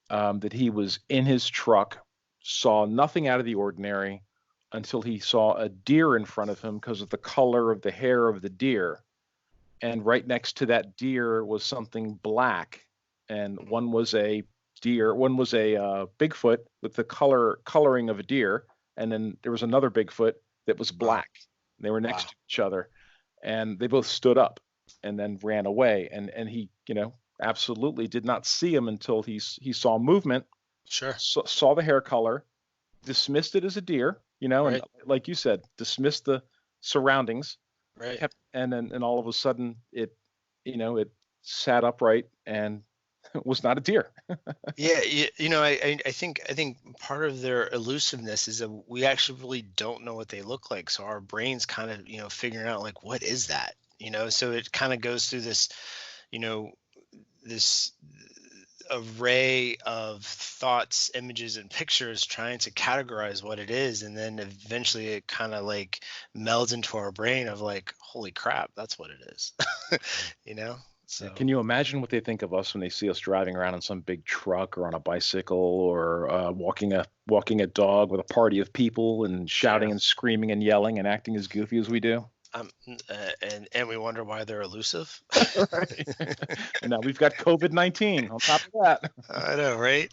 that he was in his truck, saw nothing out of the ordinary until he saw a deer in front of him because of the color of the hair of the deer. And right next to that deer was something black. And one was a deer, one was a Bigfoot with the coloring of a deer. And then there was another Bigfoot that was black. They were next to each other. And they both stood up and then ran away. And he, absolutely did not see him until he saw movement. Sure. Saw the hair color, dismissed it as a deer, Right. And like you said, dismissed the surroundings. Right. And then all of a sudden it sat upright and was not a deer. Yeah, I think part of their elusiveness is that we actually really don't know what they look like. So our brains kind of, figuring out like what is that? So it kind of goes through this, you know, this array of thoughts, images, and pictures trying to categorize what it is, and then eventually it kind of like melds into our brain of like, holy crap, that's what it is. you know? Yeah, So can you imagine what they think of us when they see us driving around in some big truck or on a bicycle or walking a dog with a party of people and yeah. shouting and screaming and yelling and acting as goofy as we do? And we wonder why they're elusive. Right. And now we've got COVID-19 on top of that. I know, right?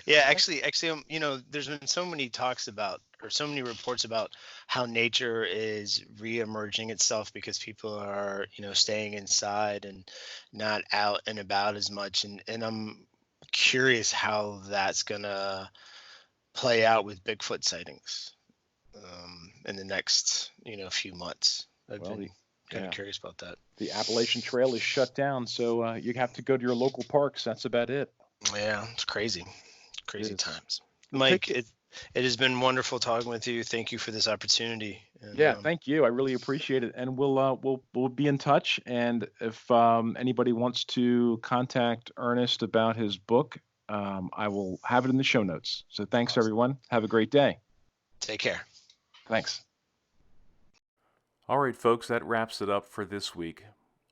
Yeah, actually, there's been so many talks about, or so many reports about how nature is re-emerging itself because people are, staying inside and not out and about as much. And I'm curious how that's gonna play out with Bigfoot sightings in the next, few months. I've Well, been kind of yeah, curious about that. the Appalachian Trail is shut down, so you have to go to your local parks. That's about it. Yeah, it's crazy. It Crazy is. times. Well, take Mike, it. it has been wonderful talking with you. Thank you for this opportunity. And Yeah, thank you. I really appreciate it, and we'll be in touch. And if anybody wants to contact Ernest about his book, I will have it in the show notes. So thanks, awesome. everyone. Have a great day. Take care. Thanks. All right, folks, that wraps it up for this week.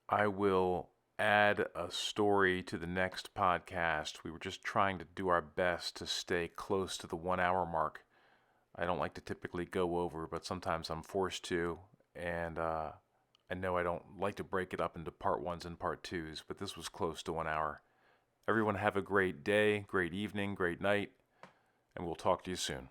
I will add a story to the next podcast. We were just trying to do our best to stay close to the 1 hour mark. I don't like to typically go over, but sometimes I'm forced to, and I know I don't like to break it up into part ones and part twos, but this was close to 1 hour. Everyone have a great day, great evening, great night, and we'll talk to you soon.